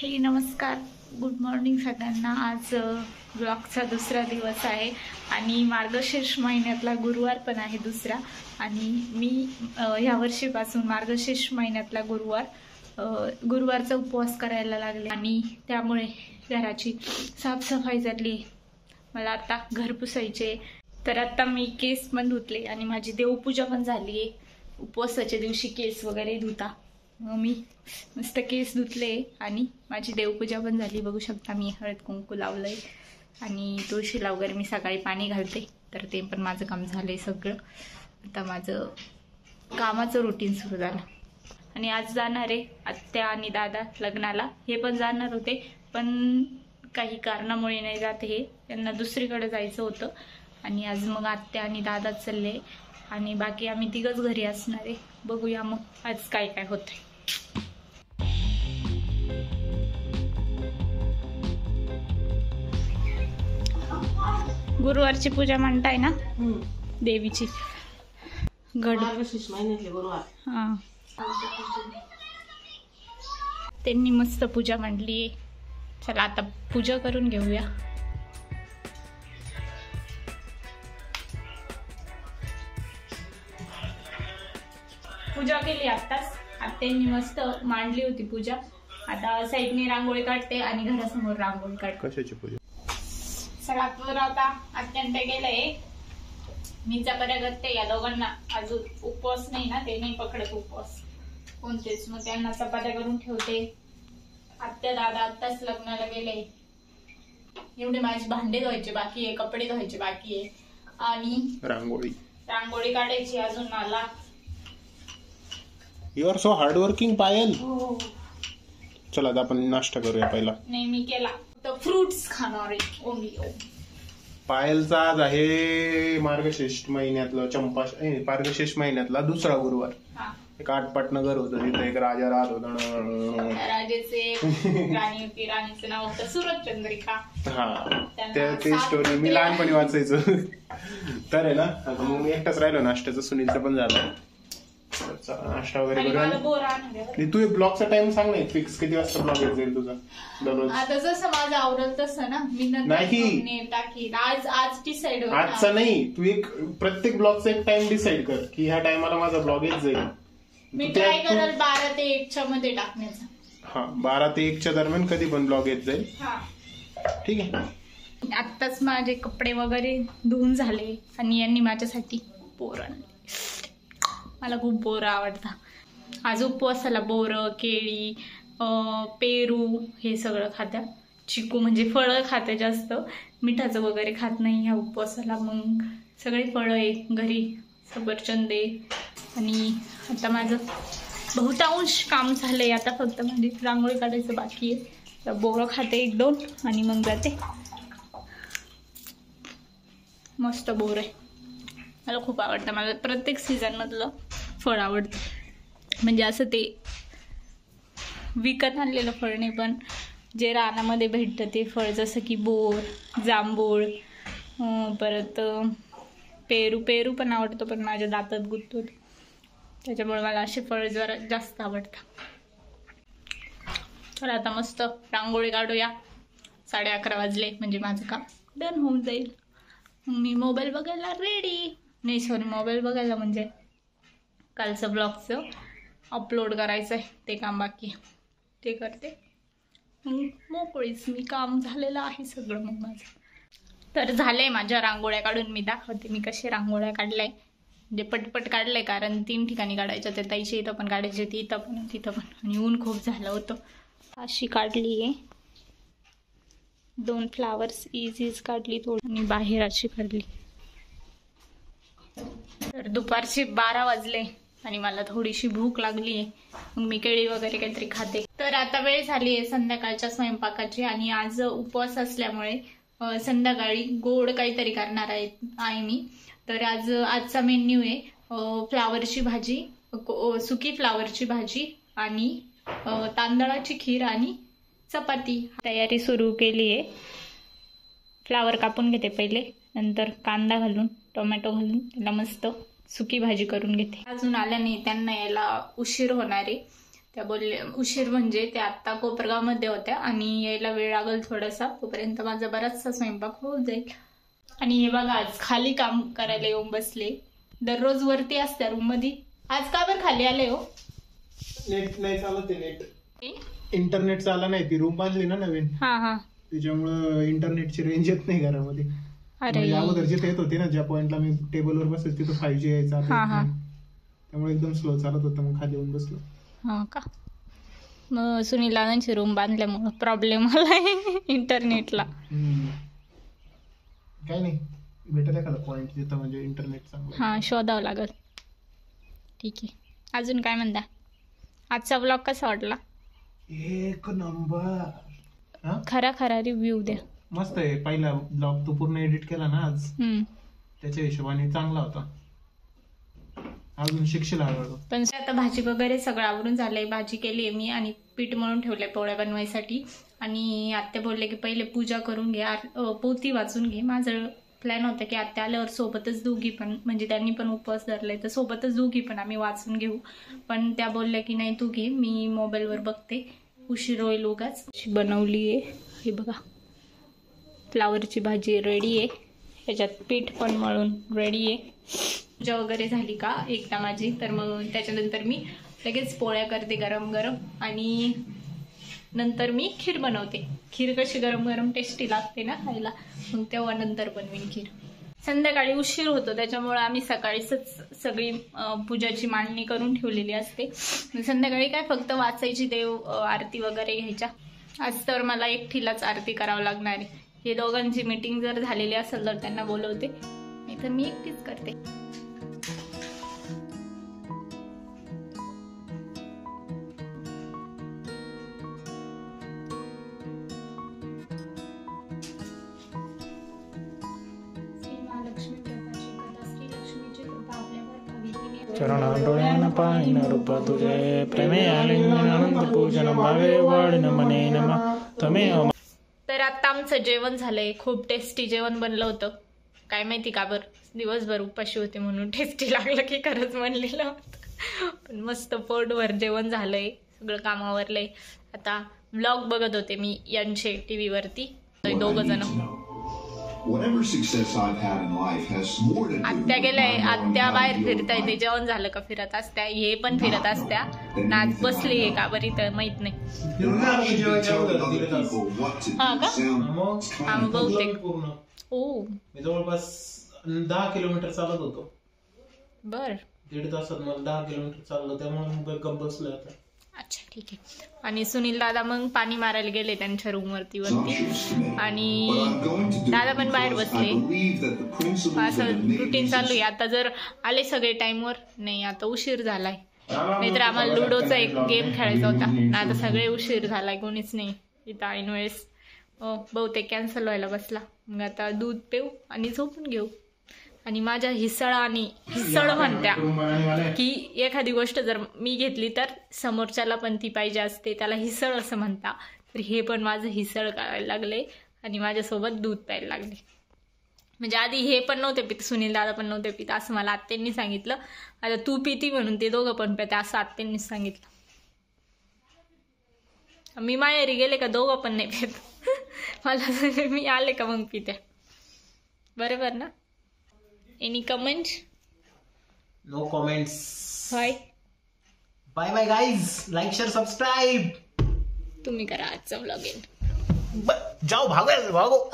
हे नमस्कार, good morning सगळ्यांना। आज ब्लॉगचा दुसरा दिवस आहे आणि मार्गशीर्ष महिन्यातला गुरुवार पण आहे दुसरा। आणि मी ह्या वर्षीपासून मार्गशीर्ष महिन्यातला गुरुवारचा उपवास करायला लागले आणि त्यामुळे घराची साफसफाई झाली। मला आता घर पुसायचे, तर आता मी केस पण धुतले आणि माझी देवपूजा पण झाली आहे। उपवासाच्या दिवशी केस वगैरे धुता, मी मस्त केस धुतले आणि माझी देवपूजा पण झाली। बघू शकता मी हळद कुंकू लावलंय आणि तुळशीला वगैरे मी सकाळी पाणी घालते, तर ते पण माझं काम झालंय सगळं। आता माझं कामाचं रुटीन सुरू झालं आणि आज जाणार आहे आत्या आणि दादा लग्नाला। हे पण जाणार होते पण काही कारणामुळे नाही जात, हे त्यांना दुसरीकडे जायचं होतं आणि आज मग आत्या आणि दादा चालले आणि बाकी आम्ही तिघच घरी असणार आहे। बघूया मग आज काय काय होतंय। गुरुवारची पूजा म्हणताय ना देवीची, हा त्यांनी मस्त पूजा मांडली। चला आता पूजा करून घेऊया। पूजा केली आत्ताच, आत्यांनी मस्त मांडली होती पूजा। आता साईडने रांगोळी काढते आणि घरासमोर रांगोळी काढते। कशाची पूजा? चला तर आता आत्यांते गेलंय, मी चपात्या करते। या दोघांना अजून उपवास नाही ना, ते नाही पकडत उपवास कोणतेच, मग त्यांना चपात्या करून ठेवते। आत्या दादा आत्ताच लग्नाला गेले। एवढे माझे भांडे धुवायचे बाकी आहे, कपडे धुवायचे बाकी आहे आणि रांगोळी काढायची अजून मला। You are so hard working Payal. चला आता आपण नाश्ता करूया पहिला। नाही मी केला, तर फ्रुट्स खाणार आहे ओनली। पायलचा आज आहे मार्गशीर्ष महिन्यातला दुसरा गुरुवार। एक आटपाट नगर होतं, तिथे एक राजा राहत होता। राजाचे राणी होती, राणीचं नाव होतं सूरजचंद्रिका। हा ते स्टोरी मी लहानपणी वाचायचो। तर आहे ना, आता मग मी एकटाच राहिलो, नाश्त्याचं सुनीलचं पण झालं। नाश्ता वगैरे करून तू ब्लॉगचा टाइम सांग ना फिक्स, किती वाजता ब्लॉग येत जाईल तुझा दररोज? आता जसं माझं आवडेल तसं ना, मी नाही टाकीन। आज डिसाइड होईल, आजचा नाही, तू एक प्रत्येक ब्लॉगचा एक टाइम डिसाइड कर की ह्या टायमाला माझा ब्लॉग येत जाईल। मी ट्राय करेल 12 ते 1 मध्ये टाकण्याचा। हा 12 ते 1 दरम्यान कधी पण ब्लॉग येत जाईल। ठीक आहे। आत्ताच माझे कपडे वगैरे धुवून झाले आणि यांनी माझ्यासाठी बोर आणले। मला खूप बोर आवडतात। आज उपवासाला बोर, केळी, पेरू हे सगळं खात्या। चिकू म्हणजे फळं खाते जास्त, मिठाचं वगैरे खात नाही ह्या उपवासाला। मग सगळे फळं आहे घरी, सफरचंद आहे आणि आता माझं बहुतांश काम झालंय। आता फक्त माझी रांगोळी काढायचं बाकी आहे। तर बोरं खाते 1-2 आणि मग जाते। मस्त बोर आहे, मला खूप आवडतं। मला प्रत्येक सीझन मधलं फळ आवडतं, म्हणजे असं ते विकत आणलेलं फळ नाही, पण जे रानामध्ये भेटतं ते फळ, जसं की बोर, जांभूळ, परत पेरू पण आवडतं, पण माझ्या दातात गुंततो, त्याच्यामुळे मला असे फळ जरा जास्त आवडतात। तर आता मस्त रांगोळी काढूया। 11:30 वाजले म्हणजे माझं काम डन होऊन जाईल। मी मोबाईल बघायला रेडी, नाही सॉरी मोबाईल बघायला म्हणजे कालचं ब्लॉगचं अपलोड करायचं आहे, ते काम बाकी आहे, ते करते मग मोकळीच। मी काम झालेलं आहे सगळं मग माझं। तर झालंय माझ्या रांगोळ्या काढून, मी दाखवते मी कसे रांगोळ्या काढलाय। म्हणजे पटपट काढलंय, कारण 3 ठिकाणी काढायचं होतं, ताईच्या इथं पण काढायची होती, इथं पण तिथं पण, आणि ऊन खूप झालं होतं। अशी काढली आहे, 2 फ्लावर्स इझीज काढली थोडी आणि बाहेर अशी काढली। तर दुपारचे 12 वाजले आणि मला थोडीशी भूक लागली आहे, मग मी केळी वगैरे काहीतरी खाते। तर आता वेळ झाली आहे संध्याकाळच्या स्वयंपाकाची आणि आज उपवास असल्यामुळे संध्याकाळी गोड काहीतरी करणार आहे मी। तर आजचा मेन्यू आहे फ्लावरची भाजी, सुकी फ्लावरची भाजी आणि तांदळाची खीर आणि चपाती। तयारी सुरू केली आहे। फ्लावर कापून घेते पहिले, नंतर कांदा घालून टोमॅटो घालून त्याला मस्त सुकी भाजी करून घेते। अजून आल्या नाही, त्यांना यायला उशीर होणार आहे, त्या बोलल्या उशीर म्हणजे त्या आत्ता कोपरगावमध्ये होत्या आणि यायला वेळ लागेल थोडासा, तोपर्यंत माझा बराचसा स्वयंपाक होऊन जाईल. आणि हे बघा आज खाली काम करायला येऊन बसले. दररोज वरती असत्या रूम मध्ये, आज का बरं खाली आले हो? नेट नाही चालत आहे. नेट इंटरनेट चालला नाही. ती रूम बांधली ना नवीन, त्याच्यामुळे इंटरनेटची रेंज येत नाही घरामध्ये. अगोदर जिथे येत होती ना, ज्या पॉइंटला मी टेबलवर बसले तिथं 5G यायचा, त्यामुळे एकदम स्लो चालत होतं. मग खाली येऊन बसलो. हा का? मग सुनील दादांची रूम बांधल्यामुळे प्रॉब्लेम आलाय इंटरनेटला. काय नाही, भेटेल एखादा पॉइंट जिथं म्हणजे इंटरनेट चांगलं. हा, शोधावं लागल. ठीक आहे. अजून काय म्हणता? आजचा ब्लॉग कसा वाटला? एक नंबर. खरा रिव्ह्यू द्या. मस्त आहे. पहिला ब्लॉग तो पूर्ण एडिट केला ना आज, त्याच्या हिशोबाने चांगला होता. अजून शिकशील हळूहळू. पण आता भाजी वगैरे सगळं आवरून झालंय. भाजी केली आहे मी आणि पीठ मळून ठेवलंय पोळ्या बनवायसाठी. आणि आत्या बोलले की पहिले पूजा करून घे, पोथी वाचून घे. माझं प्लॅन होता की आत्या आल्यावर सोबतच दोघी पण, म्हणजे त्यांनी पण उपवास धरलाय तर सोबतच दोघी पण आम्ही वाचून घेऊ. पण त्या बोलल्या की नाही तू घे, मी मोबाईलवर बघते, उशीर होईल उगाच. बनवली आहे हे बघा, फ्लावरची भाजी रेडी आहे. ह्याच्यात पीठ पण मळून रेडी आहे. पूजा वगैरे झाली का एकदा माझी, तर मग त्याच्यानंतर मी लगेच पोळ्या करते गरम गरम. आणि नंतर मी खीर बनवते. खीर कशी गरम गरम टेस्टी लागते ना खायला, मग तेव्हा नंतर बनवीन खीर. संध्याकाळी उशीर होतो त्याच्यामुळे आम्ही सकाळीच सगळी पूजाची मांडणी करून ठेवलेली असते. संध्याकाळी काय फक्त वाचायची, देव आरती वगैरे घ्यायच्या. आज तर मला एकटीलाच आरती करावं लागणार आहे. हे दोघांची मीटिंग जर झालेली असेल तर त्यांना बोलवते, नाही तर मी एकटीच करते. चरणांडोळ्यान पाहिन रूप तुझे प्रेमे आलिंगन पूजन भावे वाढन मने नमः तमे. तर आता आमचं जेवण झालंय. खूप टेस्टी जेवण बनलं होतं. काय माहिती का बरं, दिवसभर उपाशी होते म्हणून टेस्टी लागलं की खरंच बनलेलं होतं. पण मस्त पोटभर जेवण झालंय, सगळं कामावरलंय. आता व्लॉग बघत होते मी यांचे टीव्ही वरती, दोघं जण. आत्या गेलाय, आत्या बाहेर फिरताय. ते जेवण झालं का फिरत असत्या, हे पण फिरत असत्या. नाच बसली का बरी तर माहित नाही. हा का? हा बहुतेक. ओ, जवळपास 10 किलोमीटर चालत होतो. बर, 1.5 तासात मला 10 किलोमीटर चाललो, त्यामुळे गप्प बसलोय आता. अच्छा ठीक आहे. आणि सुनील दादा मग पाणी मारायला गेले त्यांच्या रूम वरती आणि दादा पण बाहेर बसले. असं रुटीन चालू आहे. आता जर आले सगळे टाइमवर, नाही आता उशीर झालाय, नाहीतर आम्हाला लुडोचा एक गेम खेळायचा होता ना. आता सगळे उशीर झालाय, कोणीच नाही इथं. ऐन वेळेस बहुतेक कॅन्सल व्हायला बसला. मग आता दूध पिऊ आणि झोपून घेऊ. आणि माझ्या हिस्सळ म्हणत्या की एखादी गोष्ट जर मी घेतली तर समोरच्याला पण ती पाहिजे असते, त्याला हिस्सळ असं म्हणता. तर हे पण माझं हिस्सळ करायला लागले आणि माझ्यासोबत दूध प्यायला लागले. म्हणजे आधी हे पण नव्हते पित, सुनील दादा पण नव्हते पित, असं मला आत्यांनी सांगितलं. आता तू पिती म्हणून ते दोघं पण पिते असं आत्यांनीच सांगितलं. मी माहेरी गेले का दोघं पण नाही पित. मला मी आले का मग पिते. बरोबर ना? Any comment? No comments. Bye bye bye guys. Like share subscribe तुम्ही करा आजचा व्लॉग एंड. जाओ भागो.